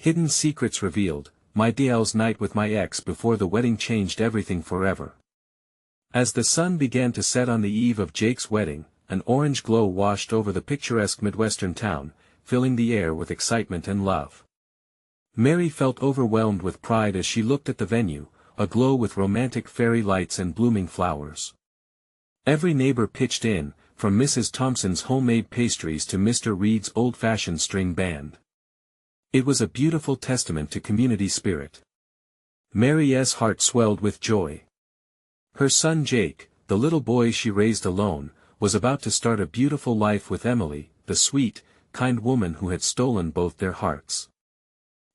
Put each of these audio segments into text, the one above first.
Hidden secrets revealed, my DIL's night with my ex before the wedding changed everything forever. As the sun began to set on the eve of Jake's wedding, an orange glow washed over the picturesque Midwestern town, filling the air with excitement and love. Mary felt overwhelmed with pride as she looked at the venue, aglow with romantic fairy lights and blooming flowers. Every neighbor pitched in, from Mrs. Thompson's homemade pastries to Mr. Reed's old-fashioned string band. It was a beautiful testament to community spirit. Mary's heart swelled with joy. Her son Jake, the little boy she raised alone, was about to start a beautiful life with Emily, the sweet, kind woman who had stolen both their hearts.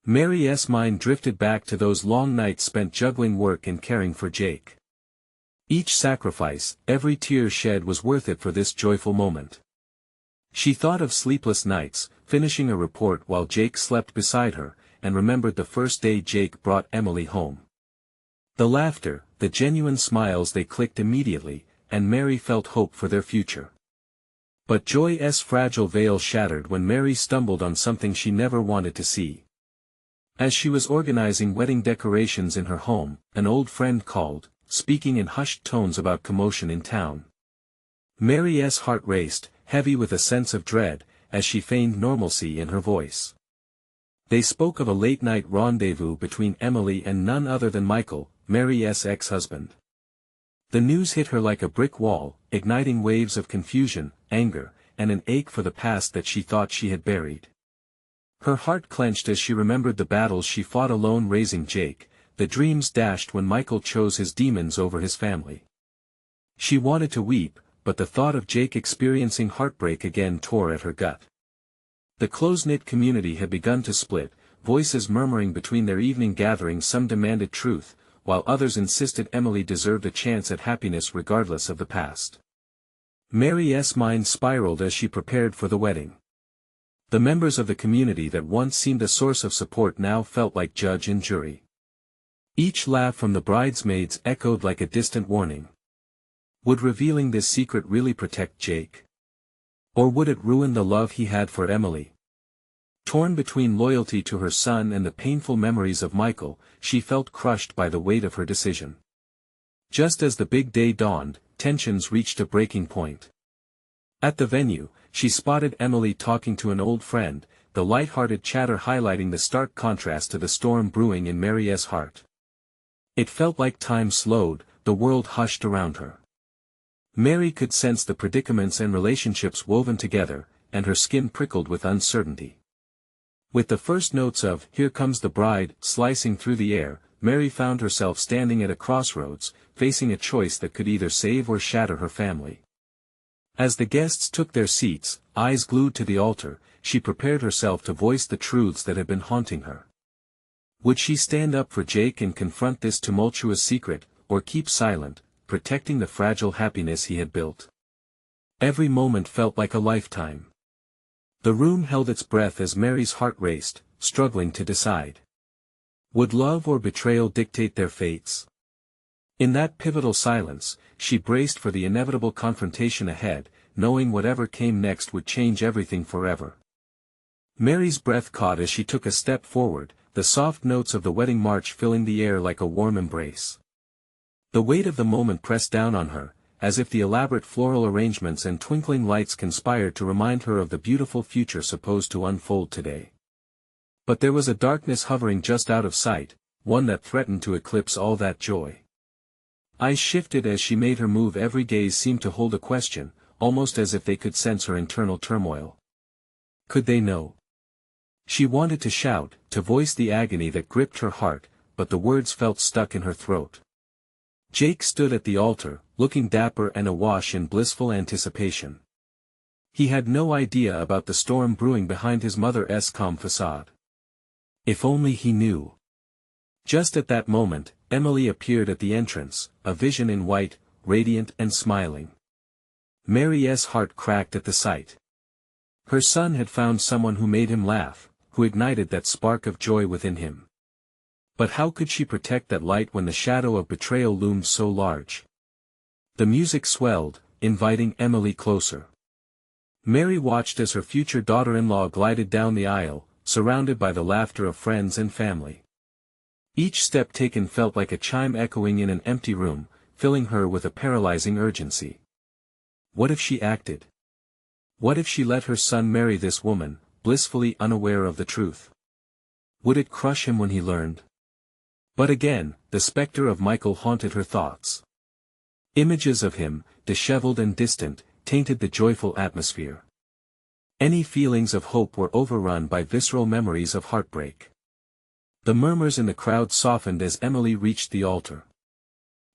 Mary's mind drifted back to those long nights spent juggling work and caring for Jake. Each sacrifice, every tear shed was worth it for this joyful moment. She thought of sleepless nights, finishing a report while Jake slept beside her, and remembered the first day Jake brought Emily home. The laughter, the genuine smiles, they clicked immediately, and Mary felt hope for their future. But joy's fragile veil shattered when Mary stumbled on something she never wanted to see. As she was organizing wedding decorations in her home, an old friend called, speaking in hushed tones about commotion in town. Mary's heart raced, heavy with a sense of dread, as she feigned normalcy in her voice. They spoke of a late-night rendezvous between Emily and none other than Michael, Mary's ex-husband. The news hit her like a brick wall, igniting waves of confusion, anger, and an ache for the past that she thought she had buried. Her heart clenched as she remembered the battles she fought alone raising Jake, the dreams dashed when Michael chose his demons over his family. She wanted to weep, but the thought of Jake experiencing heartbreak again tore at her gut. The close-knit community had begun to split, voices murmuring between their evening gatherings. Some demanded truth, while others insisted Emily deserved a chance at happiness regardless of the past. Mary's mind spiraled as she prepared for the wedding. The members of the community that once seemed a source of support now felt like judge and jury. Each laugh from the bridesmaids echoed like a distant warning. Would revealing this secret really protect Jake? Or would it ruin the love he had for Emily? Torn between loyalty to her son and the painful memories of Michael, she felt crushed by the weight of her decision. Just as the big day dawned, tensions reached a breaking point. At the venue, she spotted Emily talking to an old friend, the light-hearted chatter highlighting the stark contrast to the storm brewing in Mary's heart. It felt like time slowed, the world hushed around her. Mary could sense the predicaments and relationships woven together, and her skin prickled with uncertainty. With the first notes of "Here Comes the Bride" slicing through the air, Mary found herself standing at a crossroads, facing a choice that could either save or shatter her family. As the guests took their seats, eyes glued to the altar, she prepared herself to voice the truths that had been haunting her. Would she stand up for Jake and confront this tumultuous secret, or keep silent, protecting the fragile happiness he had built? Every moment felt like a lifetime. The room held its breath as Mary's heart raced, struggling to decide. Would love or betrayal dictate their fates? In that pivotal silence, she braced for the inevitable confrontation ahead, knowing whatever came next would change everything forever. Mary's breath caught as she took a step forward, the soft notes of the wedding march filling the air like a warm embrace. The weight of the moment pressed down on her, as if the elaborate floral arrangements and twinkling lights conspired to remind her of the beautiful future supposed to unfold today. But there was a darkness hovering just out of sight, one that threatened to eclipse all that joy. Eyes shifted as she made her move. Every gaze seemed to hold a question, almost as if they could sense her internal turmoil. Could they know? She wanted to shout, to voice the agony that gripped her heart, but the words felt stuck in her throat. Jake stood at the altar, looking dapper and awash in blissful anticipation. He had no idea about the storm brewing behind his mother's calm facade. If only he knew. Just at that moment, Emily appeared at the entrance, a vision in white, radiant and smiling. Mary's heart cracked at the sight. Her son had found someone who made him laugh, who ignited that spark of joy within him. But how could she protect that light when the shadow of betrayal loomed so large? The music swelled, inviting Emily closer. Mary watched as her future daughter-in-law glided down the aisle, surrounded by the laughter of friends and family. Each step taken felt like a chime echoing in an empty room, filling her with a paralyzing urgency. What if she acted? What if she let her son marry this woman, blissfully unaware of the truth? Would it crush him when he learned? But again, the specter of Michael haunted her thoughts. Images of him, disheveled and distant, tainted the joyful atmosphere. Any feelings of hope were overrun by visceral memories of heartbreak. The murmurs in the crowd softened as Emily reached the altar.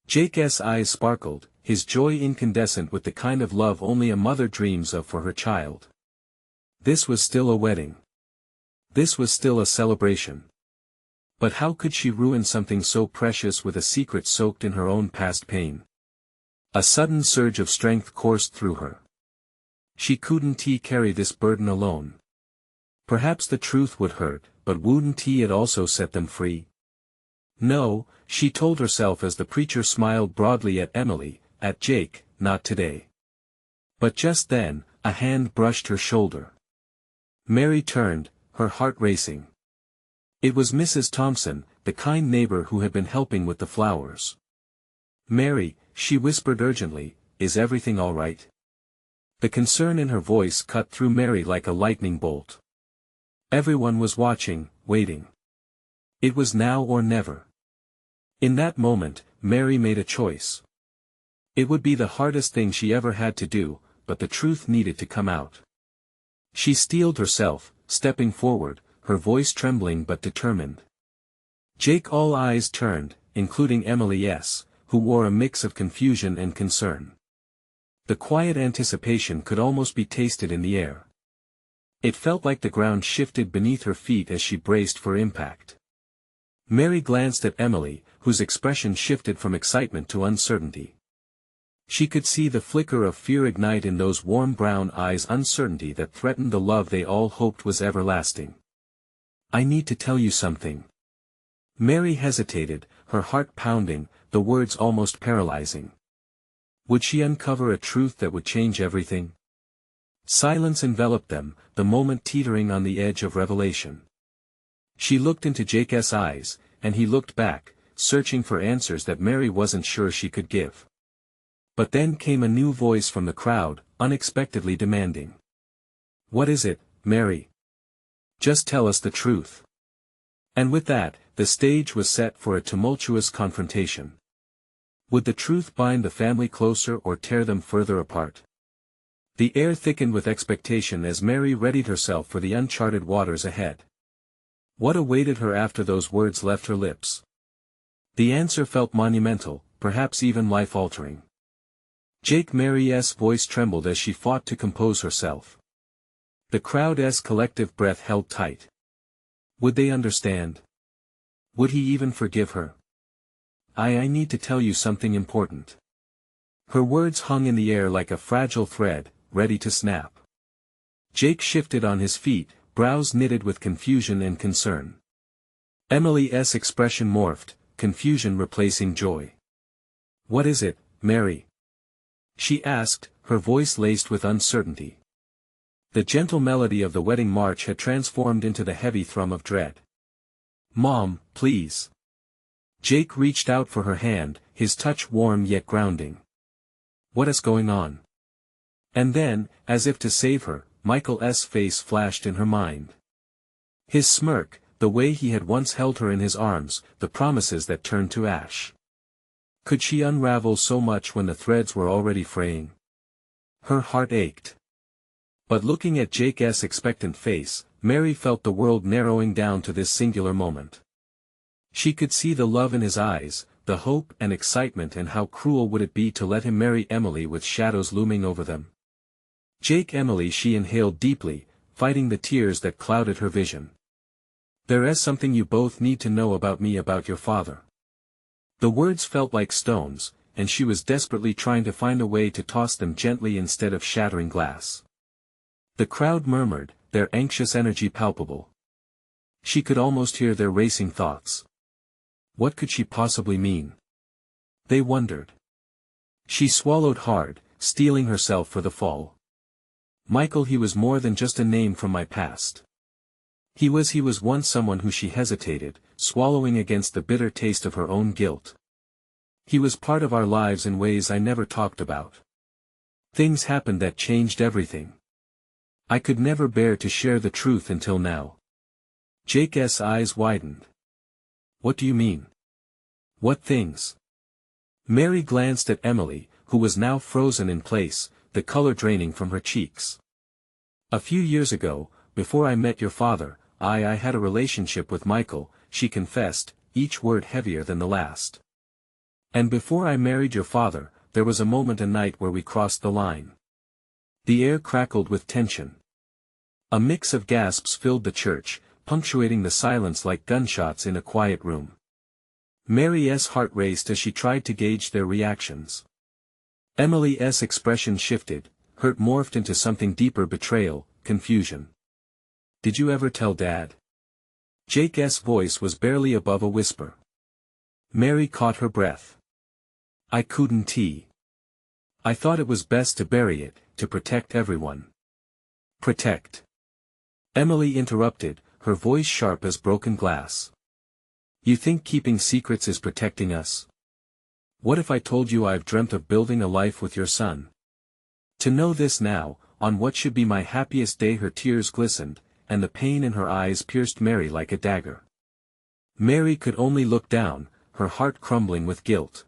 Jake's eyes sparkled, his joy incandescent with the kind of love only a mother dreams of for her child. This was still a wedding. This was still a celebration. But how could she ruin something so precious with a secret soaked in her own past pain? A sudden surge of strength coursed through her. She couldn't carry this burden alone. Perhaps the truth would hurt, but wouldn't it also set them free? No, she told herself as the preacher smiled broadly at Emily, at Jake, not today. But just then, a hand brushed her shoulder. Mary turned, her heart racing. It was Mrs. Thompson, the kind neighbor who had been helping with the flowers. "Mary," she whispered urgently, "is everything all right?" The concern in her voice cut through Mary like a lightning bolt. Everyone was watching, waiting. It was now or never. In that moment, Mary made a choice. It would be the hardest thing she ever had to do, but the truth needed to come out. She steeled herself, stepping forward, her voice trembling but determined. Jake, all eyes turned, including Emily's, who wore a mix of confusion and concern. The quiet anticipation could almost be tasted in the air. It felt like the ground shifted beneath her feet as she braced for impact. Mary glanced at Emily, whose expression shifted from excitement to uncertainty. She could see the flicker of fear ignite in those warm brown eyes, uncertainty that threatened the love they all hoped was everlasting. "I need to tell you something." Mary hesitated, her heart pounding, the words almost paralyzing. Would she uncover a truth that would change everything? Silence enveloped them, the moment teetering on the edge of revelation. She looked into Jake's eyes, and he looked back, searching for answers that Mary wasn't sure she could give. But then came a new voice from the crowd, unexpectedly demanding. "What is it, Mary? Just tell us the truth." And with that, the stage was set for a tumultuous confrontation. Would the truth bind the family closer or tear them further apart? The air thickened with expectation as Mary readied herself for the uncharted waters ahead. What awaited her after those words left her lips? The answer felt monumental, perhaps even life-altering. Mary's voice trembled as she fought to compose herself. The crowd's collective breath held tight. Would they understand? Would he even forgive her? I need to tell you something important." Her words hung in the air like a fragile thread, ready to snap. Jake shifted on his feet, brows knitted with confusion and concern. Emily's expression morphed, confusion replacing joy. "What is it, Mary?" she asked, her voice laced with uncertainty. The gentle melody of the wedding march had transformed into the heavy thrum of dread. "Mom, please." Jake reached out for her hand, his touch warm yet grounding. "What is going on?" And then, as if to save her, Michael's face flashed in her mind. His smirk, the way he had once held her in his arms, the promises that turned to ash. Could she unravel so much when the threads were already fraying? Her heart ached. But looking at Jake's expectant face, Mary felt the world narrowing down to this singular moment. She could see the love in his eyes, the hope and excitement, and how cruel would it be to let him marry Emily with shadows looming over them. Emily, she inhaled deeply, fighting the tears that clouded her vision. "There is something you both need to know about me, about your father." The words felt like stones, and she was desperately trying to find a way to toss them gently instead of shattering glass. The crowd murmured, their anxious energy palpable. She could almost hear their racing thoughts. What could she possibly mean? They wondered. She swallowed hard, steeling herself for the fall. "Michael, he was more than just a name from my past. He was once someone who she hesitated, swallowing against the bitter taste of her own guilt. He was part of our lives in ways I never talked about. Things happened that changed everything. I could never bear to share the truth until now. Jake's eyes widened. What do you mean? What things? Mary glanced at Emily, who was now frozen in place, the color draining from her cheeks. A few years ago, before I met your father, I had a relationship with Michael, she confessed, each word heavier than the last. And before I married your father, there was a moment a night where we crossed the line. The air crackled with tension. A mix of gasps filled the church, punctuating the silence like gunshots in a quiet room. Mary's heart raced as she tried to gauge their reactions. Emily's expression shifted, hurt morphed into something deeper: betrayal, confusion. Did you ever tell Dad? Jake's voice was barely above a whisper. Mary caught her breath. I couldn't. I thought it was best to bury it, to protect everyone. Protect. Emily interrupted, her voice sharp as broken glass. You think keeping secrets is protecting us? What if I told you I've dreamt of building a life with your son? To know this now, on what should be my happiest day. Her tears glistened, and the pain in her eyes pierced Mary like a dagger. Mary could only look down, her heart crumbling with guilt.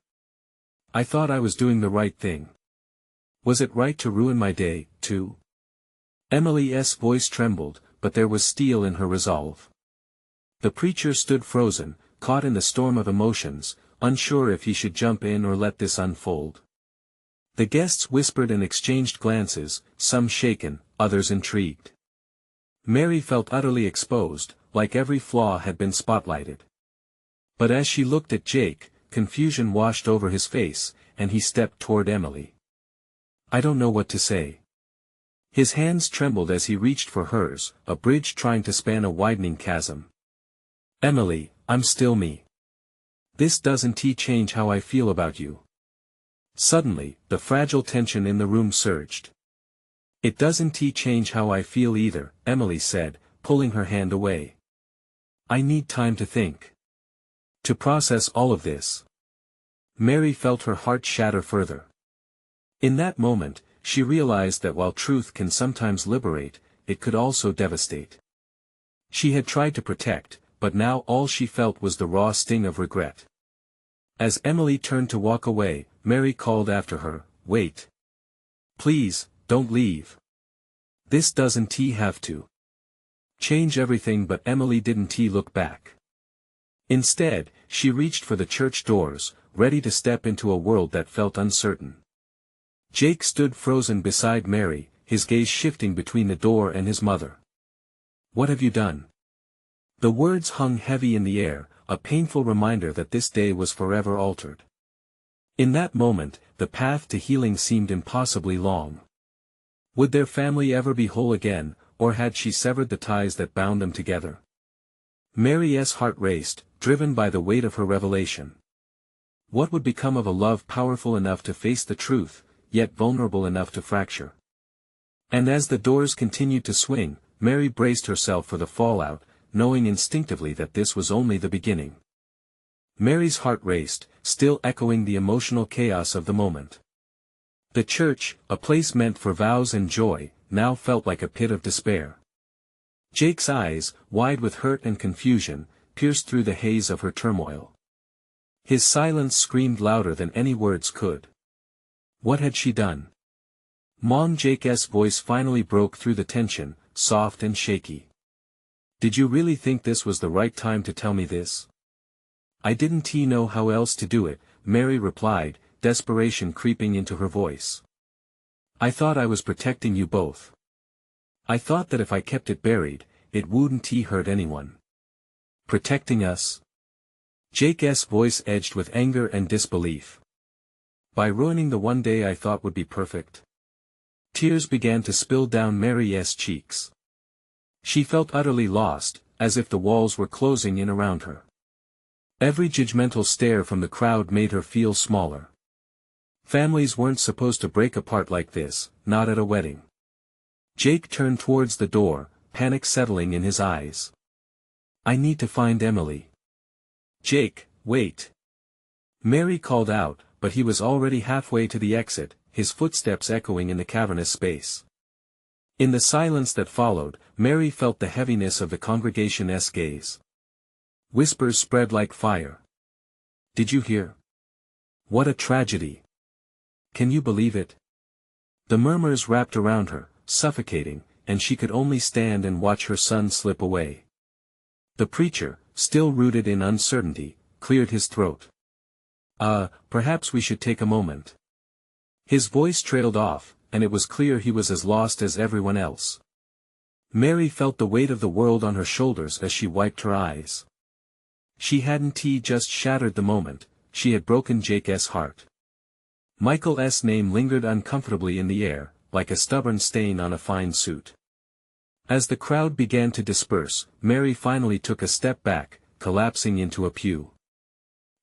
I thought I was doing the right thing. Was it right to ruin my day, too? Emily's voice trembled, but there was steel in her resolve. The preacher stood frozen, caught in the storm of emotions, unsure if he should jump in or let this unfold. The guests whispered and exchanged glances, some shaken, others intrigued. Mary felt utterly exposed, like every flaw had been spotlighted. But as she looked at Jake, confusion washed over his face, and he stepped toward Emily. I don't know what to say. His hands trembled as he reached for hers, a bridge trying to span a widening chasm. Emily, I'm still me. This doesn't change how I feel about you. Suddenly, the fragile tension in the room surged. It doesn't change how I feel either, Emily said, pulling her hand away. I need time to think. To process all of this. Mary felt her heart shatter further. In that moment, she realized that while truth can sometimes liberate, it could also devastate. She had tried to protect, but now all she felt was the raw sting of regret. As Emily turned to walk away, Mary called after her, wait. Please, don't leave. This doesn't have to change everything. But Emily didn't look back. Instead, she reached for the church doors, ready to step into a world that felt uncertain. Jake stood frozen beside Mary, his gaze shifting between the door and his mother. What have you done? The words hung heavy in the air, a painful reminder that this day was forever altered. In that moment, the path to healing seemed impossibly long. Would their family ever be whole again, or had she severed the ties that bound them together? Mary's heart raced, driven by the weight of her revelation. What would become of a love powerful enough to face the truth, yet vulnerable enough to fracture? And as the doors continued to swing, Mary braced herself for the fallout, knowing instinctively that this was only the beginning. Mary's heart raced, still echoing the emotional chaos of the moment. The church, a place meant for vows and joy, now felt like a pit of despair. Jake's eyes, wide with hurt and confusion, pierced through the haze of her turmoil. His silence screamed louder than any words could. What had she done? Mom. Jake's voice finally broke through the tension, soft and shaky. Did you really think this was the right time to tell me this? I didn't know how else to do it, Mary replied, desperation creeping into her voice. I thought I was protecting you both. I thought that if I kept it buried, it wouldn't hurt anyone. Protecting us? Jake's voice edged with anger and disbelief. By ruining the one day I thought would be perfect. Tears began to spill down Mary's cheeks. She felt utterly lost, as if the walls were closing in around her. Every judgmental stare from the crowd made her feel smaller. Families weren't supposed to break apart like this, not at a wedding. Jake turned towards the door, panic settling in his eyes. I need to find Emily. Jake, wait. Mary called out, but he was already halfway to the exit, his footsteps echoing in the cavernous space. In the silence that followed, Mary felt the heaviness of the congregation's gaze. Whispers spread like fire. Did you hear? What a tragedy. Can you believe it? The murmurs wrapped around her, suffocating, and she could only stand and watch her son slip away. The preacher, still rooted in uncertainty, cleared his throat. Perhaps we should take a moment. His voice trailed off, and it was clear he was as lost as everyone else. Mary felt the weight of the world on her shoulders as she wiped her eyes. She hadn't just shattered the moment, she had broken Jake's heart. Michael's name lingered uncomfortably in the air, like a stubborn stain on a fine suit. As the crowd began to disperse, Mary finally took a step back, collapsing into a pew.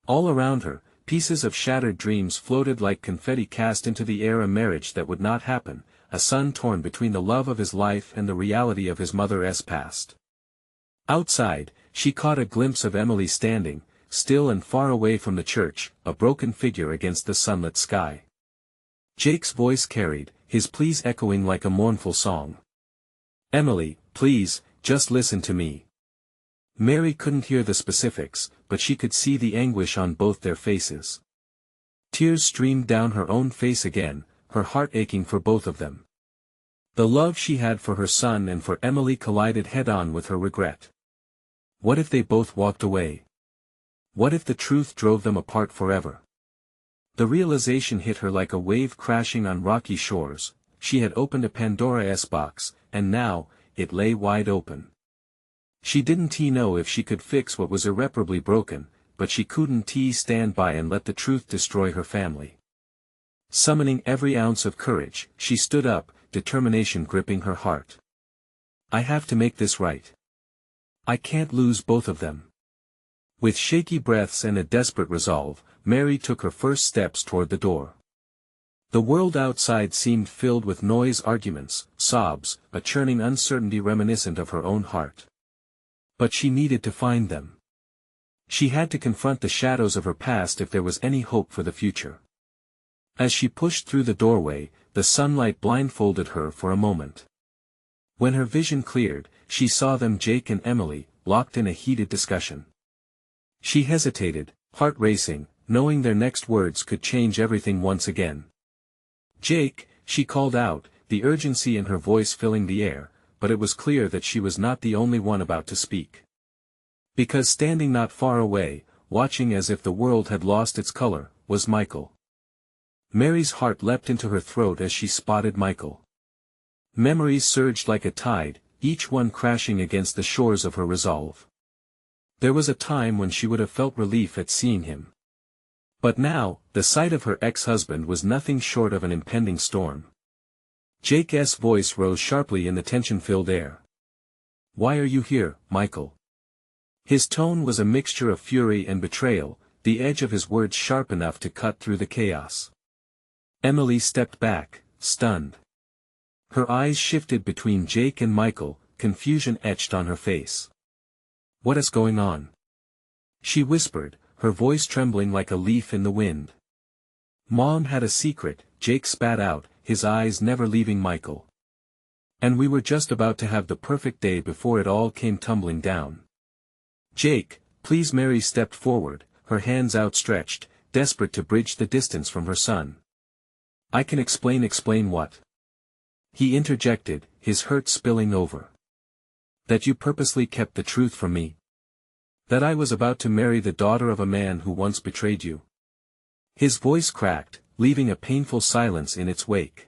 All around her, pieces of shattered dreams floated like confetti cast into the air. A marriage that would not happen, a son torn between the love of his life and the reality of his mother's past. Outside, she caught a glimpse of Emily standing, still and far away from the church, a broken figure against the sunlit sky. Jake's voice carried, his pleas echoing like a mournful song. Emily, please, just listen to me. Mary couldn't hear the specifics, but she could see the anguish on both their faces. Tears streamed down her own face again, her heart aching for both of them. The love she had for her son and for Emily collided head-on with her regret. What if they both walked away? What if the truth drove them apart forever? The realization hit her like a wave crashing on rocky shores. She had opened a Pandora's box, and now, it lay wide open. She didn't know if she could fix what was irreparably broken, but she couldn't stand by and let the truth destroy her family. Summoning every ounce of courage, she stood up, determination gripping her heart. I have to make this right. I can't lose both of them. With shaky breaths and a desperate resolve, Mary took her first steps toward the door. The world outside seemed filled with noise, arguments, sobs, a churning uncertainty reminiscent of her own heart. But she needed to find them. She had to confront the shadows of her past if there was any hope for the future. As she pushed through the doorway, the sunlight blindfolded her for a moment. When her vision cleared, she saw them, Jake and Emily, locked in a heated discussion. She hesitated, heart racing, knowing their next words could change everything once again. Jake, she called out, the urgency in her voice filling the air, but it was clear that she was not the only one about to speak. Because standing not far away, watching as if the world had lost its color, was Michael. Mary's heart leapt into her throat as she spotted Michael. Memories surged like a tide, each one crashing against the shores of her resolve. There was a time when she would have felt relief at seeing him. But now, the sight of her ex-husband was nothing short of an impending storm. Jake's voice rose sharply in the tension-filled air. Why are you here, Michael? His tone was a mixture of fury and betrayal, the edge of his words sharp enough to cut through the chaos. Emily stepped back, stunned. Her eyes shifted between Jake and Michael, confusion etched on her face. What is going on? She whispered, her voice trembling like a leaf in the wind. Mom had a secret, Jake spat out, his eyes never leaving Michael. And we were just about to have the perfect day before it all came tumbling down. Jake, please. Mary stepped forward, her hands outstretched, desperate to bridge the distance from her son. I can explain. Explain what? He interjected, his hurt spilling over. That you purposely kept the truth from me. That I was about to marry the daughter of a man who once betrayed you. His voice cracked, leaving a painful silence in its wake.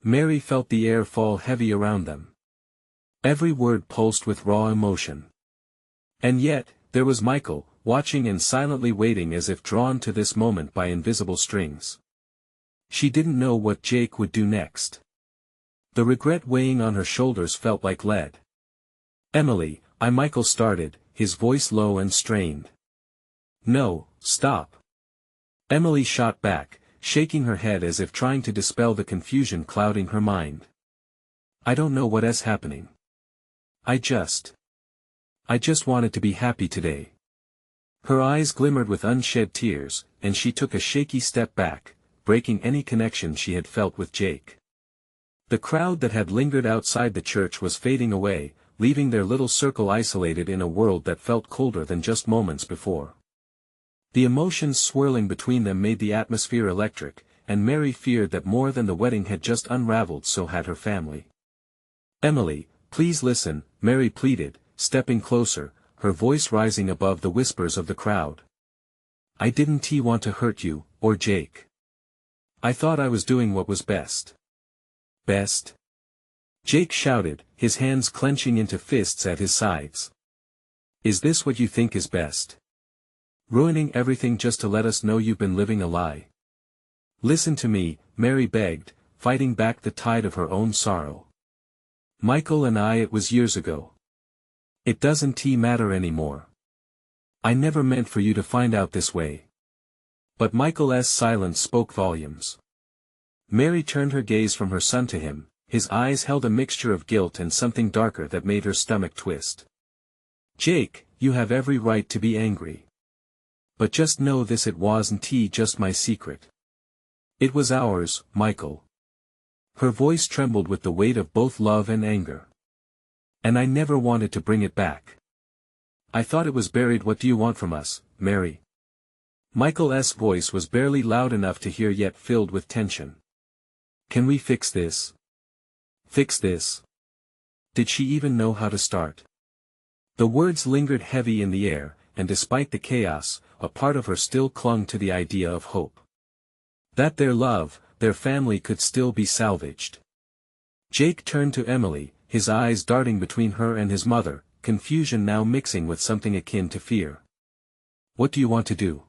Mary felt the air fall heavy around them. Every word pulsed with raw emotion. And yet, there was Michael, watching and silently waiting as if drawn to this moment by invisible strings. She didn't know what Jake would do next. The regret weighing on her shoulders felt like lead. Emily, Michael started, his voice low and strained. No, stop. Emily shot back, shaking her head as if trying to dispel the confusion clouding her mind. I don't know what is happening. I just wanted to be happy today. Her eyes glimmered with unshed tears, and she took a shaky step back, breaking any connection she had felt with Jake. The crowd that had lingered outside the church was fading away, leaving their little circle isolated in a world that felt colder than just moments before. The emotions swirling between them made the atmosphere electric, and Mary feared that more than the wedding had just unraveled, so had her family. "Emily, please listen," Mary pleaded, stepping closer, her voice rising above the whispers of the crowd. "I didn't want to hurt you, or Jake. I thought I was doing what was best." "Best?" Jake shouted, his hands clenching into fists at his sides. "Is this what you think is best? Ruining everything just to let us know you've been living a lie?" "Listen to me," Mary begged, fighting back the tide of her own sorrow. "Michael and it was years ago. It doesn't matter anymore. I never meant for you to find out this way." But Michael's silence spoke volumes. Mary turned her gaze from her son to him, his eyes held a mixture of guilt and something darker that made her stomach twist. "Jake, you have every right to be angry. But just know this: it wasn't just my secret. It was ours, Michael." Her voice trembled with the weight of both love and anger. "And I never wanted to bring it back. I thought it was buried." "What do you want from us, Mary?" Michael's voice was barely loud enough to hear, yet filled with tension. "Can we fix this?" Fix this? Did she even know how to start? The words lingered heavy in the air, and despite the chaos, a part of her still clung to the idea of hope. That their love, their family could still be salvaged. Jake turned to Emily, his eyes darting between her and his mother, confusion now mixing with something akin to fear. "What do you want to do?"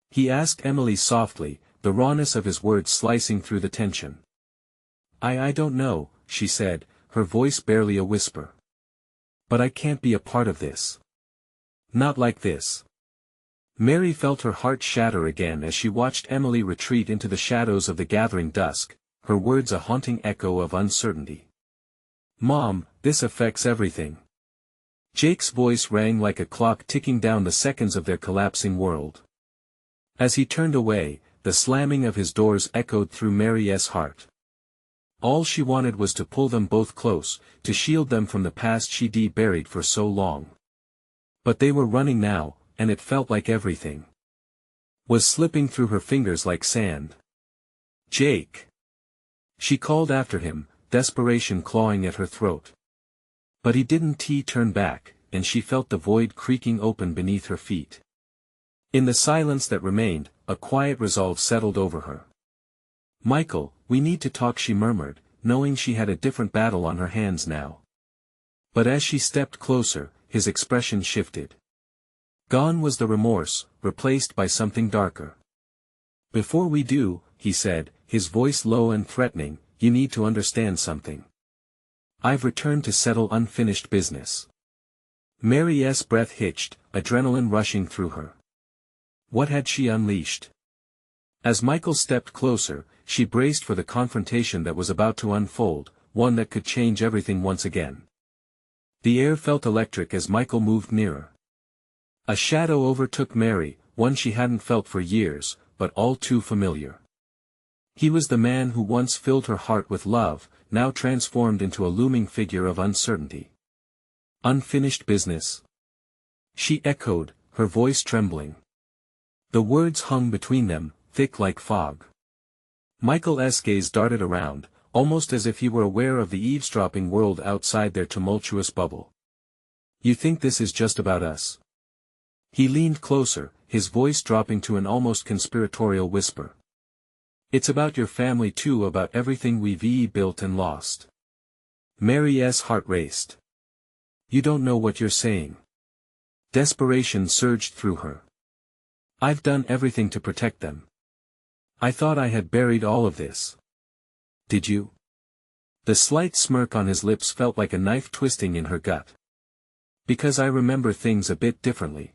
he asked Emily softly, the rawness of his words slicing through the tension. I don't know," she said, her voice barely a whisper. "But I can't be a part of this. Not like this." Mary felt her heart shatter again as she watched Emily retreat into the shadows of the gathering dusk, her words a haunting echo of uncertainty. "Mom, this affects everything." Jake's voice rang like a clock ticking down the seconds of their collapsing world. As he turned away, the slamming of his doors echoed through Mary's heart. All she wanted was to pull them both close, to shield them from the past she'd buried for so long. But they were running now, and it felt like everything was slipping through her fingers like sand. "Jake!" she called after him, desperation clawing at her throat. But he didn't turn back, and she felt the void creaking open beneath her feet. In the silence that remained, a quiet resolve settled over her. "Michael, we need to talk," she murmured, knowing she had a different battle on her hands now. But as she stepped closer, his expression shifted. Gone was the remorse, replaced by something darker. "Before we do," he said, his voice low and threatening, "you need to understand something. I've returned to settle unfinished business." Mary's breath hitched, adrenaline rushing through her. What had she unleashed? As Michael stepped closer, she braced for the confrontation that was about to unfold, one that could change everything once again. The air felt electric as Michael moved nearer. A shadow overtook Mary, one she hadn't felt for years, but all too familiar. He was the man who once filled her heart with love, now transformed into a looming figure of uncertainty. "Unfinished business?" she echoed, her voice trembling. The words hung between them, thick like fog. Michael's gaze darted around, almost as if he were aware of the eavesdropping world outside their tumultuous bubble. "You think this is just about us?" He leaned closer, his voice dropping to an almost conspiratorial whisper. "It's about your family too, about everything we've built and lost." Mary's heart raced. "You don't know what you're saying." Desperation surged through her. "I've done everything to protect them. I thought I had buried all of this." "Did you?" The slight smirk on his lips felt like a knife twisting in her gut. "Because I remember things a bit differently.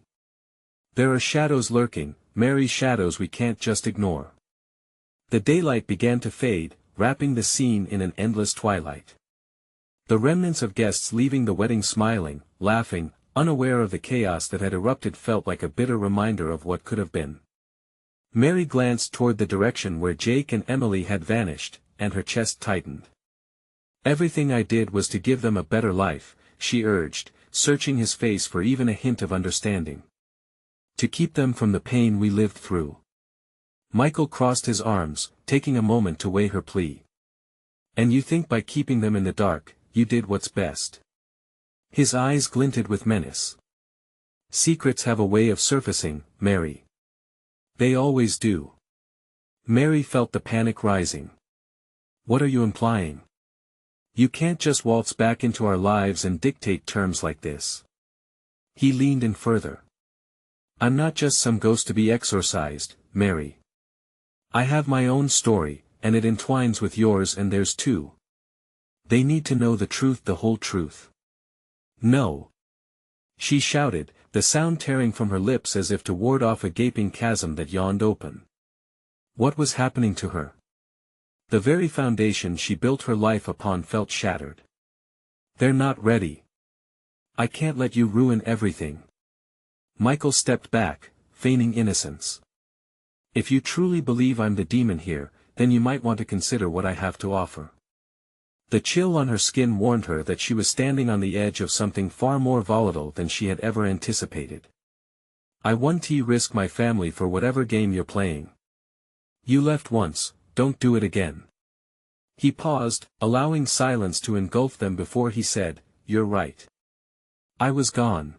There are shadows lurking, Mary, shadows we can't just ignore." The daylight began to fade, wrapping the scene in an endless twilight. The remnants of guests leaving the wedding smiling, laughing, unaware of the chaos that had erupted, felt like a bitter reminder of what could have been. Mary glanced toward the direction where Jake and Emily had vanished, and her chest tightened. "Everything I did was to give them a better life," she urged, searching his face for even a hint of understanding. "To keep them from the pain we lived through." Michael crossed his arms, taking a moment to weigh her plea. "And you think by keeping them in the dark, you did what's best?" His eyes glinted with menace. "Secrets have a way of surfacing, Mary. They always do." Mary felt the panic rising. "What are you implying? You can't just waltz back into our lives and dictate terms like this." He leaned in further. "I'm not just some ghost to be exorcised, Mary. I have my own story, and it entwines with yours and theirs too. They need to know the truth, the whole truth." "No!" she shouted, the sound tearing from her lips as if to ward off a gaping chasm that yawned open. What was happening to her? The very foundation she built her life upon felt shattered. "They're not ready. I can't let you ruin everything." Michael stepped back, feigning innocence. "If you truly believe I'm the demon here, then you might want to consider what I have to offer." The chill on her skin warned her that she was standing on the edge of something far more volatile than she had ever anticipated. "I won't risk my family for whatever game you're playing. You left once, don't do it again." He paused, allowing silence to engulf them before he said, "You're right. I was gone.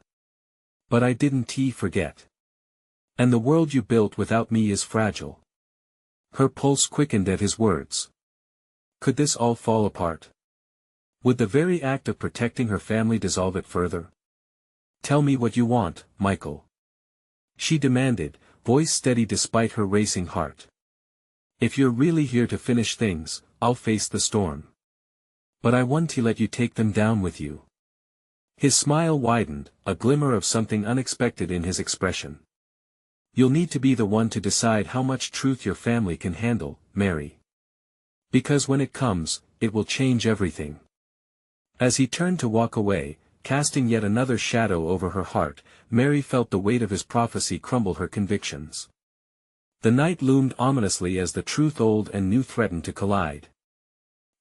But I didn't forget. And the world you built without me is fragile." Her pulse quickened at his words. Could this all fall apart? Would the very act of protecting her family dissolve it further? "Tell me what you want, Michael," she demanded, voice steady despite her racing heart. "If you're really here to finish things, I'll face the storm. But I want to let you take them down with you." His smile widened, a glimmer of something unexpected in his expression. "You'll need to be the one to decide how much truth your family can handle, Mary. Because when it comes, it will change everything." As he turned to walk away, casting yet another shadow over her heart, Mary felt the weight of his prophecy crumble her convictions. The night loomed ominously as the truth old and new threatened to collide.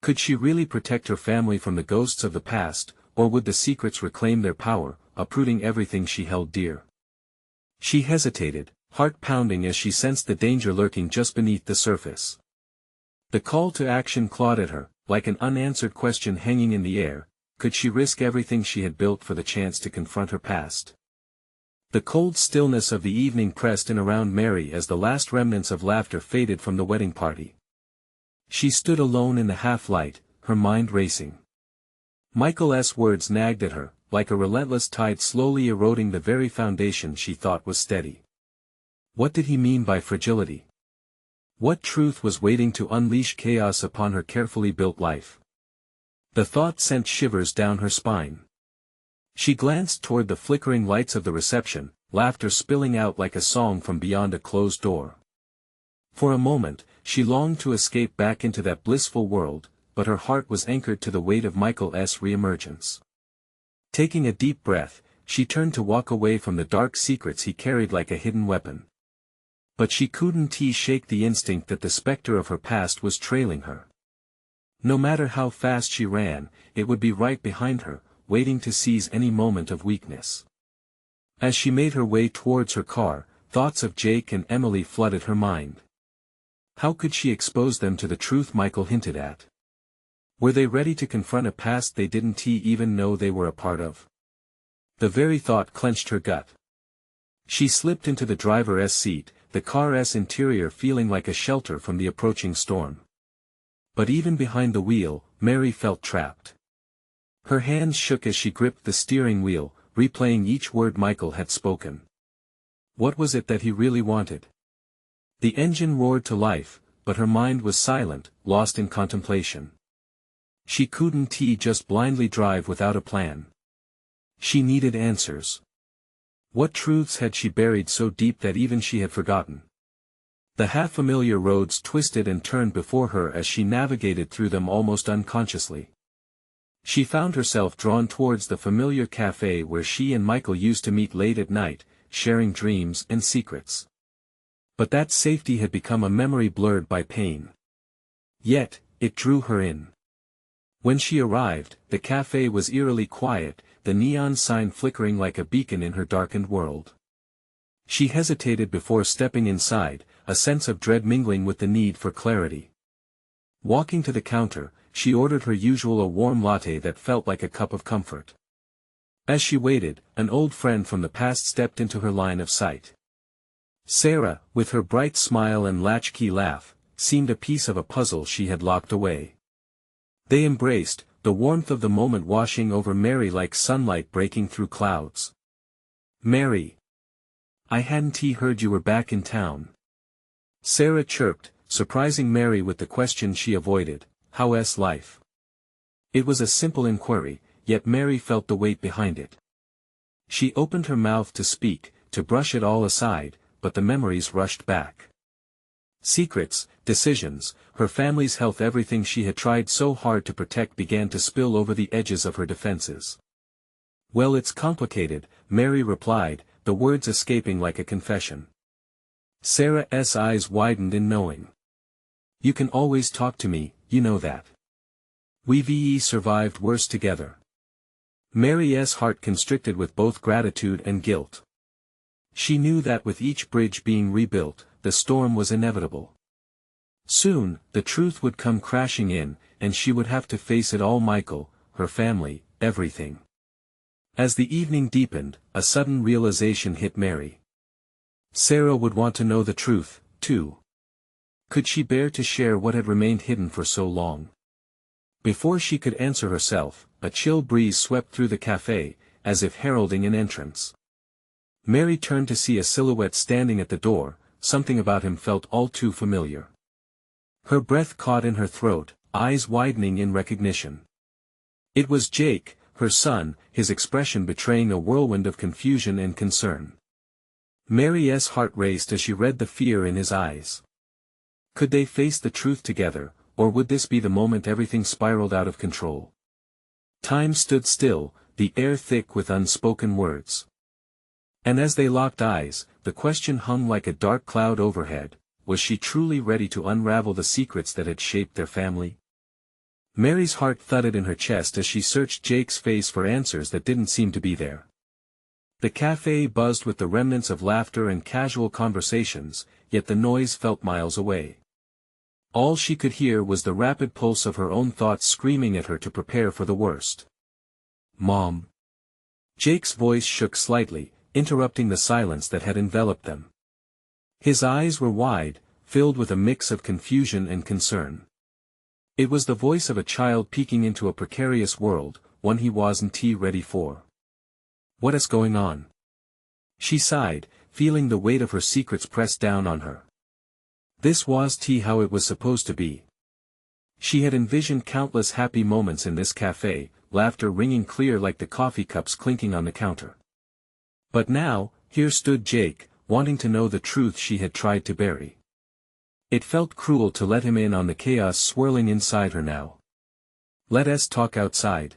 Could she really protect her family from the ghosts of the past, or would the secrets reclaim their power, uprooting everything she held dear? She hesitated, heart pounding as she sensed the danger lurking just beneath the surface. The call to action clawed at her, like an unanswered question hanging in the air. Could she risk everything she had built for the chance to confront her past? The cold stillness of the evening pressed in around Mary as the last remnants of laughter faded from the wedding party. She stood alone in the half-light, her mind racing. Michael's words nagged at her, like a relentless tide slowly eroding the very foundation she thought was steady. What did he mean by fragility? What truth was waiting to unleash chaos upon her carefully built life? The thought sent shivers down her spine. She glanced toward the flickering lights of the reception, laughter spilling out like a song from beyond a closed door. For a moment, she longed to escape back into that blissful world, but her heart was anchored to the weight of Michael's reemergence. Taking a deep breath, she turned to walk away from the dark secrets he carried like a hidden weapon. But she couldn't shake the instinct that the specter of her past was trailing her. No matter how fast she ran, it would be right behind her, waiting to seize any moment of weakness. As she made her way towards her car, thoughts of Jake and Emily flooded her mind. How could she expose them to the truth Michael hinted at? Were they ready to confront a past they didn't even know they were a part of? The very thought clenched her gut. She slipped into the driver's seat, the car's interior feeling like a shelter from the approaching storm. But even behind the wheel, Mary felt trapped. Her hands shook as she gripped the steering wheel, replaying each word Michael had spoken. What was it that he really wanted? The engine roared to life, but her mind was silent, lost in contemplation. She couldn't just blindly drive without a plan. She needed answers. What truths had she buried so deep that even she had forgotten? The half-familiar roads twisted and turned before her as she navigated through them almost unconsciously. She found herself drawn towards the familiar cafe where she and Michael used to meet late at night, sharing dreams and secrets. But that safety had become a memory blurred by pain. Yet, it drew her in. When she arrived, the cafe was eerily quiet, the neon sign flickering like a beacon in her darkened world. She hesitated before stepping inside, a sense of dread mingling with the need for clarity. Walking to the counter, she ordered her usual a warm latte that felt like a cup of comfort. As she waited, an old friend from the past stepped into her line of sight. Sarah, with her bright smile and latchkey laugh, seemed a piece of a puzzle she had locked away. They embraced, the warmth of the moment washing over Mary like sunlight breaking through clouds. "Mary. I hadn't heard you were back in town." Sarah chirped, surprising Mary with the question she avoided, "How's life?" It was a simple inquiry, yet Mary felt the weight behind it. She opened her mouth to speak, to brush it all aside, but the memories rushed back. Secrets, decisions, her family's health, everything she had tried so hard to protect began to spill over the edges of her defenses. "Well, it's complicated," Mary replied, the words escaping like a confession. Sarah's eyes widened in knowing. "You can always talk to me, you know that. We've survived worse together." Mary's heart constricted with both gratitude and guilt. She knew that with each bridge being rebuilt, the storm was inevitable. Soon, the truth would come crashing in, and she would have to face it all: Michael, her family, everything. As the evening deepened, a sudden realization hit Mary. Sarah would want to know the truth, too. Could she bear to share what had remained hidden for so long? Before she could answer herself, a chill breeze swept through the cafe, as if heralding an entrance. Mary turned to see a silhouette standing at the door, something about him felt all too familiar. Her breath caught in her throat, eyes widening in recognition. It was Jake, her son, his expression betraying a whirlwind of confusion and concern. Mary's heart raced as she read the fear in his eyes. Could they face the truth together, or would this be the moment everything spiraled out of control? Time stood still, the air thick with unspoken words. And as they locked eyes, the question hung like a dark cloud overhead: was she truly ready to unravel the secrets that had shaped their family? Mary's heart thudded in her chest as she searched Jake's face for answers that didn't seem to be there. The cafe buzzed with the remnants of laughter and casual conversations, yet the noise felt miles away. All she could hear was the rapid pulse of her own thoughts screaming at her to prepare for the worst. "Mom." Jake's voice shook slightly, interrupting the silence that had enveloped them. His eyes were wide, filled with a mix of confusion and concern. It was the voice of a child peeking into a precarious world, one he wasn't ready for. "What is going on?" She sighed, feeling the weight of her secrets press down on her. This was how it was supposed to be. She had envisioned countless happy moments in this cafe, laughter ringing clear like the coffee cups clinking on the counter. But now, here stood Jake, wanting to know the truth she had tried to bury. It felt cruel to let him in on the chaos swirling inside her now. "Let us talk outside."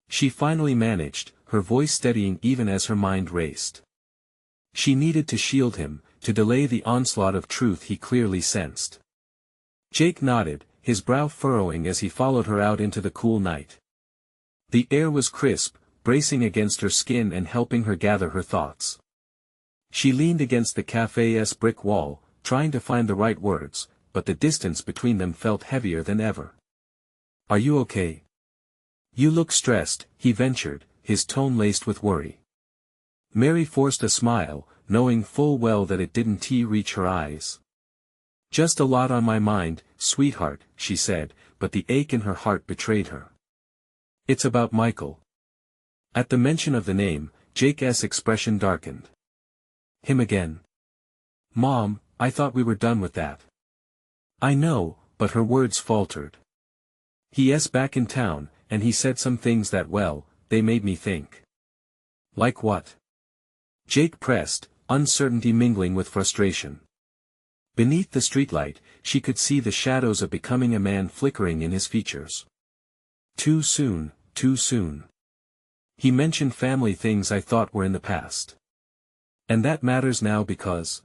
She finally managed, her voice steadying even as her mind raced. She needed to shield him, to delay the onslaught of truth he clearly sensed. Jake nodded, his brow furrowing as he followed her out into the cool night. The air was crisp, bracing against her skin and helping her gather her thoughts. She leaned against the cafe's brick wall, trying to find the right words, but the distance between them felt heavier than ever. "Are you okay? You look stressed," he ventured, his tone laced with worry. Mary forced a smile, knowing full well that it didn't reach her eyes. "Just a lot on my mind, sweetheart," she said, but the ache in her heart betrayed her. "It's about Michael." At the mention of the name, Jake's expression darkened. "Him again?" "Mom, I thought we were done with that." "I know," but her words faltered. "He's back in town, and he said some things that, well, they made me think." "Like what?" Jake pressed, uncertainty mingling with frustration. Beneath the streetlight, she could see the shadows of becoming a man flickering in his features. "Too soon," too soon. He mentioned family things I thought were in the past. And that matters now because...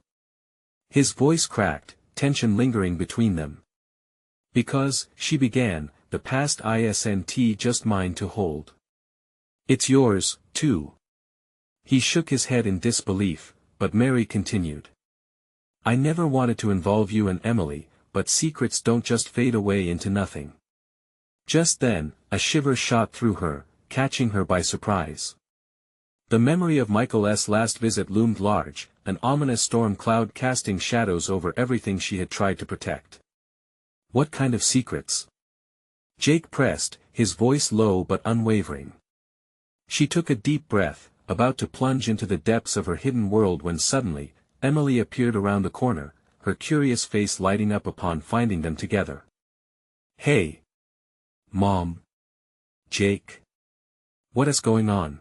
His voice cracked, tension lingering between them. Because, she began, the past isn't just mine to hold. It's yours, too. He shook his head in disbelief, but Mary continued. I never wanted to involve you and Emily, but secrets don't just fade away into nothing. Just then, a shiver shot through her, catching her by surprise. The memory of Michael's last visit loomed large, an ominous storm cloud casting shadows over everything she had tried to protect. What kind of secrets? Jake pressed, his voice low but unwavering. She took a deep breath, about to plunge into the depths of her hidden world when suddenly, Emily appeared around the corner, her curious face lighting up upon finding them together. Hey! Mom! Jake! What is going on?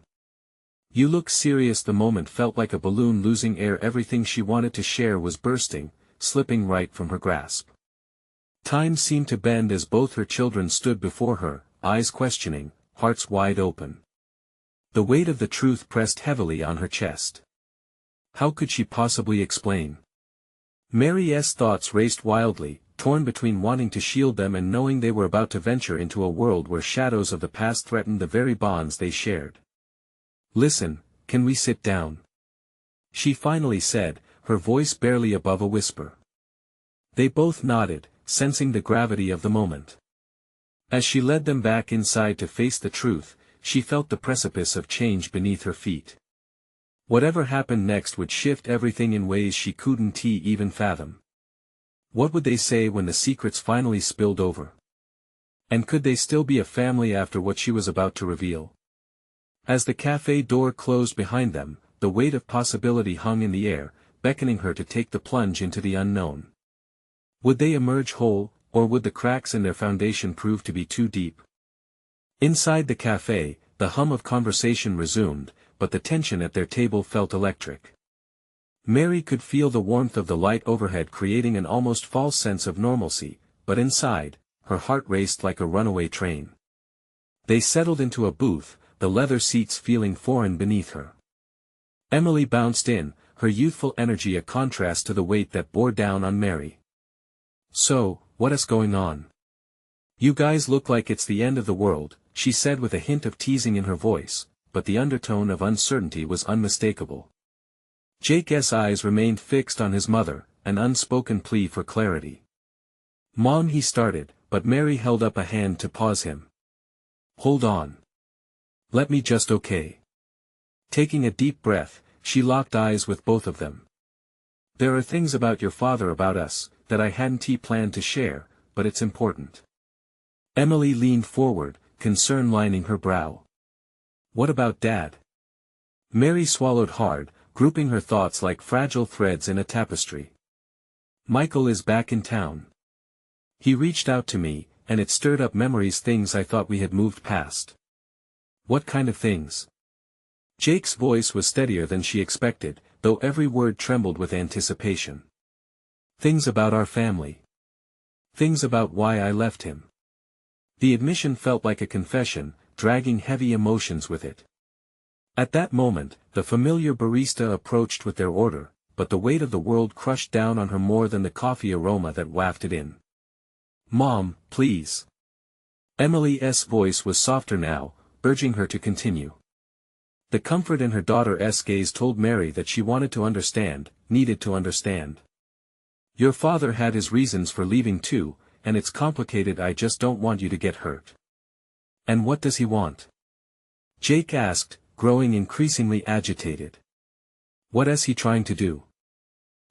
You look serious. The moment felt like a balloon losing air. Everything she wanted to share was bursting, slipping right from her grasp. Time seemed to bend as both her children stood before her, eyes questioning, hearts wide open. The weight of the truth pressed heavily on her chest. How could she possibly explain? Mary's thoughts raced wildly, torn between wanting to shield them and knowing they were about to venture into a world where shadows of the past threatened the very bonds they shared. Listen, can we sit down? She finally said, her voice barely above a whisper. They both nodded, sensing the gravity of the moment. As she led them back inside to face the truth, she felt the precipice of change beneath her feet. Whatever happened next would shift everything in ways she couldn't even fathom. What would they say when the secrets finally spilled over? And could they still be a family after what she was about to reveal? As the cafe door closed behind them, the weight of possibility hung in the air, beckoning her to take the plunge into the unknown. Would they emerge whole, or would the cracks in their foundation prove to be too deep? Inside the cafe, the hum of conversation resumed, but the tension at their table felt electric. Mary could feel the warmth of the light overhead creating an almost false sense of normalcy, but inside, her heart raced like a runaway train. They settled into a booth, the leather seats feeling foreign beneath her. Emily bounced in, her youthful energy a contrast to the weight that bore down on Mary. So, what is going on? You guys look like it's the end of the world, she said with a hint of teasing in her voice, but the undertone of uncertainty was unmistakable. Jake's eyes remained fixed on his mother, an unspoken plea for clarity. Mom, he started, but Mary held up a hand to pause him. Hold on. Let me just okay. Taking a deep breath, she locked eyes with both of them. There are things about your father about us, that I hadn't planned to share, but it's important. Emily leaned forward, concern lining her brow. What about Dad? Mary swallowed hard, grouping her thoughts like fragile threads in a tapestry. Michael is back in town. He reached out to me, and it stirred up memories, things I thought we had moved past. What kind of things? Jake's voice was steadier than she expected, though every word trembled with anticipation. Things about our family. Things about why I left him. The admission felt like a confession, dragging heavy emotions with it. At that moment, the familiar barista approached with their order, but the weight of the world crushed down on her more than the coffee aroma that wafted in. Mom, please. Emily's voice was softer now, urging her to continue. The comfort in her daughter's gaze told Mary that she wanted to understand, needed to understand. Your father had his reasons for leaving too, and it's complicated. I just don't want you to get hurt. And what does he want? Jake asked, growing increasingly agitated. What is he trying to do?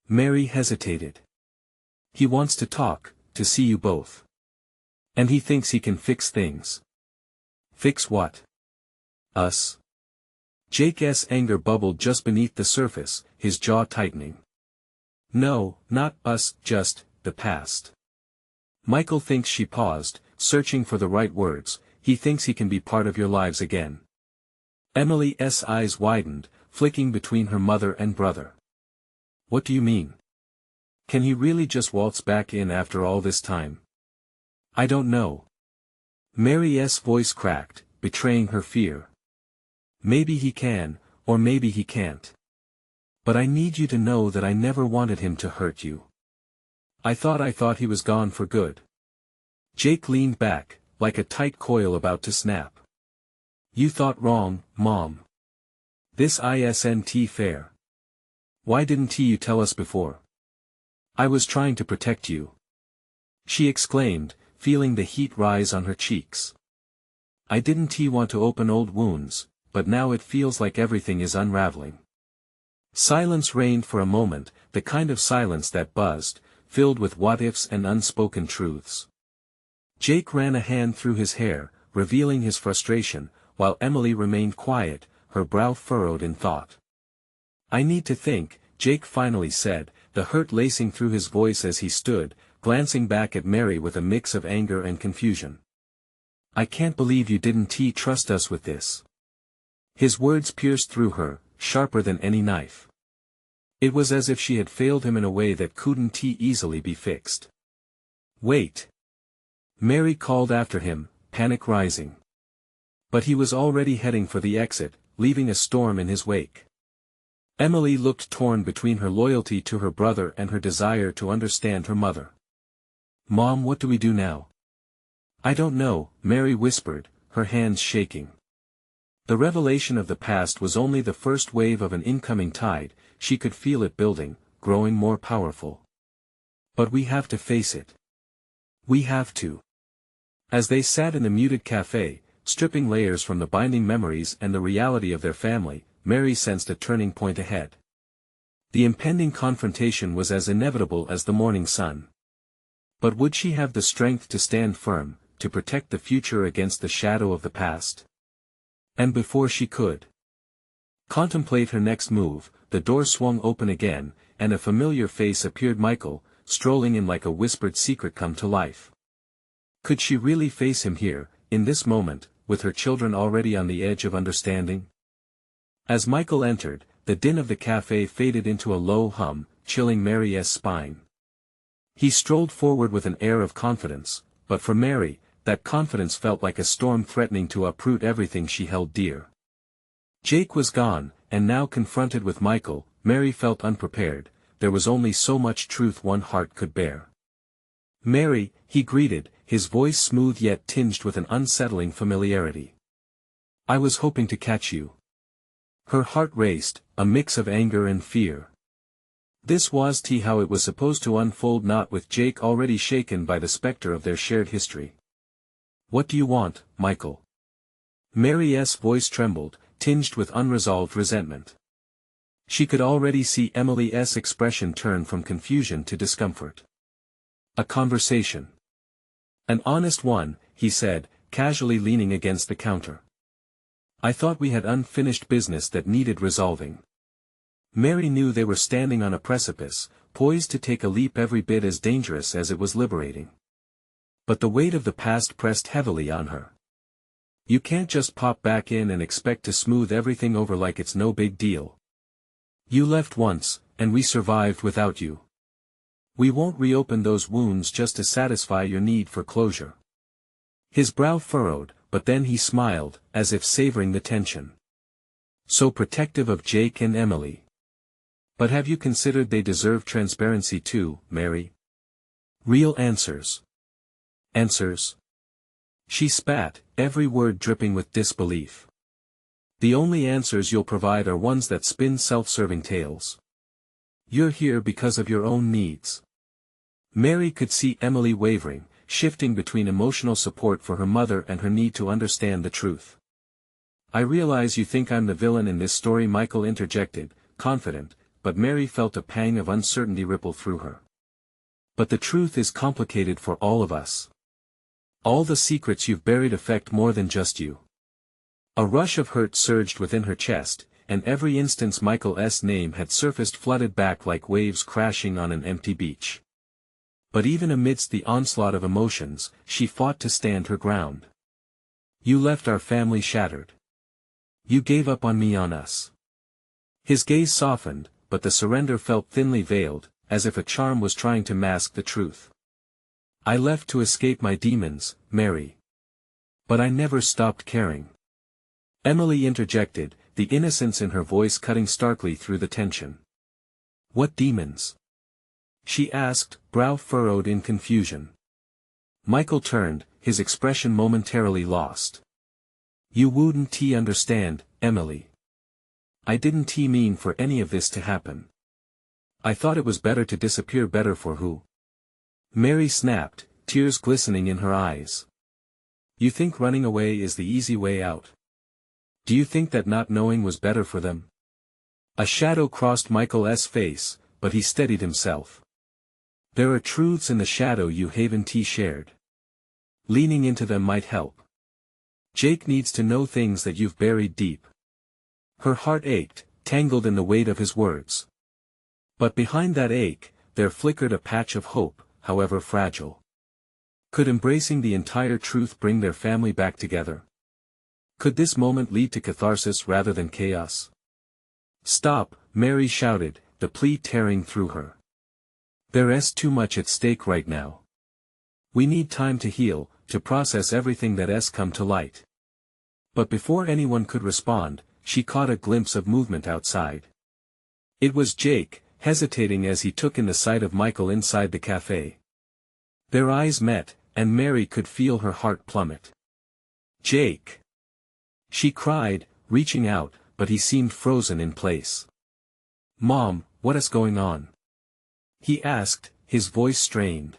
Mary hesitated. He wants to talk, to see you both. And he thinks he can fix things. Fix what? Us? Jake's anger bubbled just beneath the surface, his jaw tightening. No, not us, just, the past. Michael thinks. She paused, searching for the right words. He thinks he can be part of your lives again. Emily's eyes widened, flicking between her mother and brother. What do you mean? Can he really just waltz back in after all this time? I don't know. Mary's voice cracked, betraying her fear. Maybe he can, or maybe he can't. But I need you to know that I never wanted him to hurt you. I thought he was gone for good. Jake leaned back, like a tight coil about to snap. You thought wrong, Mom. This isn't fair. Why didn't you tell us before? I was trying to protect you. She exclaimed, feeling the heat rise on her cheeks. I didn't want to open old wounds, but now it feels like everything is unraveling. Silence reigned for a moment, the kind of silence that buzzed, filled with what-ifs and unspoken truths. Jake ran a hand through his hair, revealing his frustration, while Emily remained quiet, her brow furrowed in thought. I need to think, Jake finally said, the hurt lacing through his voice as he stood, glancing back at Mary with a mix of anger and confusion. I can't believe you didn't trust us with this. His words pierced through her, sharper than any knife. It was as if she had failed him in a way that couldn't easily be fixed. Wait. Mary called after him, panic rising. But he was already heading for the exit, leaving a storm in his wake. Emily looked torn between her loyalty to her brother and her desire to understand her mother. Mom, what do we do now? I don't know, Mary whispered, her hands shaking. The revelation of the past was only the first wave of an incoming tide, she could feel it building, growing more powerful. But we have to face it. We have to. As they sat in the muted cafe, stripping layers from the binding memories and the reality of their family, Mary sensed a turning point ahead. The impending confrontation was as inevitable as the morning sun. But would she have the strength to stand firm, to protect the future against the shadow of the past? And before she could contemplate her next move, the door swung open again, and a familiar face appeared. Michael, strolling in like a whispered secret come to life. Could she really face him here, in this moment, with her children already on the edge of understanding? As Michael entered, the din of the cafe faded into a low hum, chilling Mary's spine. He strolled forward with an air of confidence, but for Mary, that confidence felt like a storm threatening to uproot everything she held dear. Jake was gone, and now confronted with Michael, Mary felt unprepared. There was only so much truth one heart could bear. Mary, he greeted, his voice smooth yet tinged with an unsettling familiarity. I was hoping to catch you. Her heart raced, a mix of anger and fear. This was how it was supposed to unfold, not with Jake already shaken by the specter of their shared history. What do you want, Michael? Mary's voice trembled, tinged with unresolved resentment. She could already see Emily's expression turn from confusion to discomfort. A conversation. An honest one, he said, casually leaning against the counter. I thought we had unfinished business that needed resolving. Mary knew they were standing on a precipice, poised to take a leap every bit as dangerous as it was liberating. But the weight of the past pressed heavily on her. You can't just pop back in and expect to smooth everything over like it's no big deal. You left once, and we survived without you. We won't reopen those wounds just to satisfy your need for closure. His brow furrowed, but then he smiled, as if savoring the tension. So protective of Jake and Emily. But have you considered they deserve transparency too, Mary? Real answers. Answers? She spat, every word dripping with disbelief. The only answers you'll provide are ones that spin self-serving tales. You're here because of your own needs. Mary could see Emily wavering, shifting between emotional support for her mother and her need to understand the truth. I realize you think I'm the villain in this story, Michael interjected, confident, but Mary felt a pang of uncertainty ripple through her. But the truth is complicated for all of us. All the secrets you've buried affect more than just you. A rush of hurt surged within her chest, and every instance Michael's name had surfaced flooded back like waves crashing on an empty beach. But even amidst the onslaught of emotions, she fought to stand her ground. You left our family shattered. You gave up on me, on us. His gaze softened, but the surrender felt thinly veiled, as if a charm was trying to mask the truth. I left to escape my demons, Mary. But I never stopped caring. Emily interjected, the innocence in her voice cutting starkly through the tension. What demons? She asked, brow furrowed in confusion. Michael turned, his expression momentarily lost. You wouldn't understand, Emily. I didn't mean for any of this to happen. I thought it was better to disappear better for who? Mary snapped, tears glistening in her eyes. You think running away is the easy way out? Do you think that not knowing was better for them? A shadow crossed Michael's face, but he steadied himself. There are truths in the shadow you haven't shared. Leaning into them might help. Jake needs to know things that you've buried deep. Her heart ached, tangled in the weight of his words. But behind that ache, there flickered a patch of hope, however fragile. Could embracing the entire truth bring their family back together? Could this moment lead to catharsis rather than chaos? Stop, Mary shouted, the plea tearing through her. There's too much at stake right now. We need time to heal, to process everything that's come to light. But before anyone could respond, she caught a glimpse of movement outside. It was Jake, hesitating as he took in the sight of Michael inside the cafe. Their eyes met, and Mary could feel her heart plummet. Jake! She cried, reaching out, but he seemed frozen in place. Mom, what is going on? He asked, his voice strained.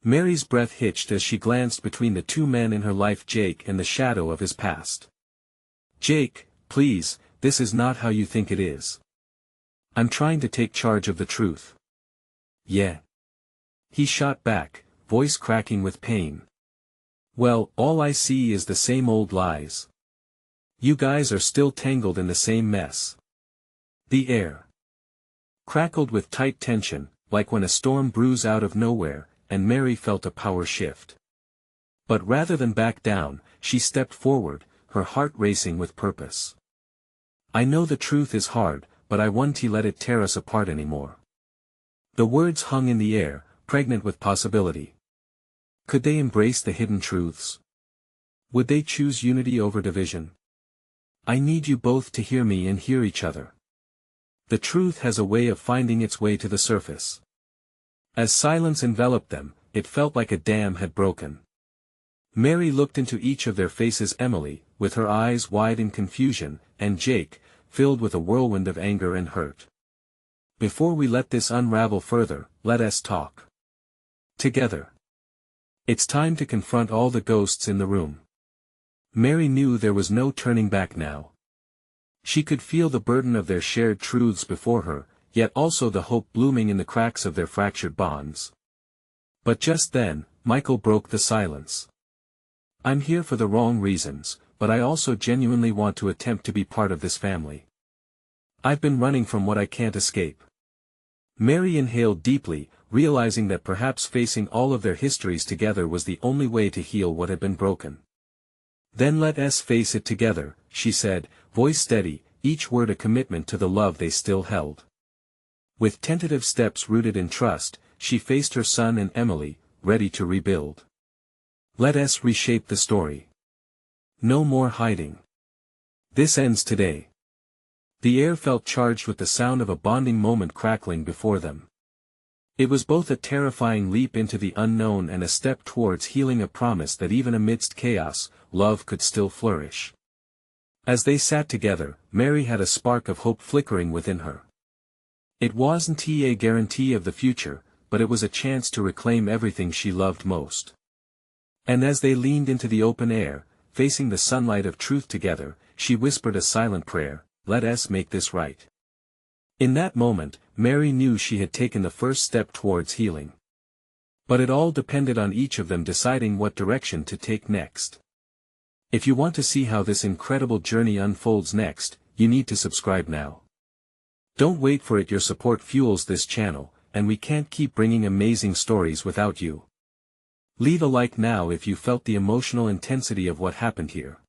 Mary's breath hitched as she glanced between the two men in her life, Jake and the shadow of his past. Jake, please, this is not how you think it is. I'm trying to take charge of the truth. Yeah. He shot back, voice cracking with pain. Well, all I see is the same old lies. You guys are still tangled in the same mess. The air crackled with tight tension, like when a storm brews out of nowhere, and Mary felt a power shift. But rather than back down, she stepped forward, her heart racing with purpose. I know the truth is hard, but I won't let it tear us apart anymore. The words hung in the air, pregnant with possibility. Could they embrace the hidden truths? Would they choose unity over division? I need you both to hear me and hear each other. The truth has a way of finding its way to the surface. As silence enveloped them, it felt like a dam had broken. Mary looked into each of their faces, Emily, with her eyes wide in confusion, and Jake, filled with a whirlwind of anger and hurt. Before we let this unravel further, let us talk. Together. It's time to confront all the ghosts in the room. Mary knew there was no turning back now. She could feel the burden of their shared truths before her, yet also the hope blooming in the cracks of their fractured bonds. But just then, Michael broke the silence. I'm here for the wrong reasons, but I also genuinely want to attempt to be part of this family. I've been running from what I can't escape. Mary inhaled deeply, realizing that perhaps facing all of their histories together was the only way to heal what had been broken. Then let us face it together, she said, voice steady, each word a commitment to the love they still held. With tentative steps rooted in trust, she faced her son and Emily, ready to rebuild. Let us reshape the story. No more hiding. This ends today. The air felt charged with the sound of a bonding moment crackling before them. It was both a terrifying leap into the unknown and a step towards healing, a promise that even amidst chaos, love could still flourish. As they sat together, Mary had a spark of hope flickering within her. It wasn't a guarantee of the future, but it was a chance to reclaim everything she loved most. And as they leaned into the open air, facing the sunlight of truth together, she whispered a silent prayer, let us make this right. In that moment, Mary knew she had taken the first step towards healing. But it all depended on each of them deciding what direction to take next. If you want to see how this incredible journey unfolds next, you need to subscribe now. Don't wait for it, your support fuels this channel, and we can't keep bringing amazing stories without you. Leave a like now if you felt the emotional intensity of what happened here.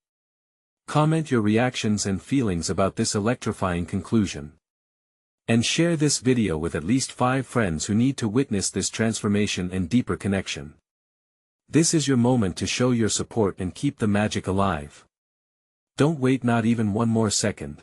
Comment your reactions and feelings about this electrifying conclusion. And share this video with at least 5 friends who need to witness this transformation and deeper connection. This is your moment to show your support and keep the magic alive. Don't wait not even one more second.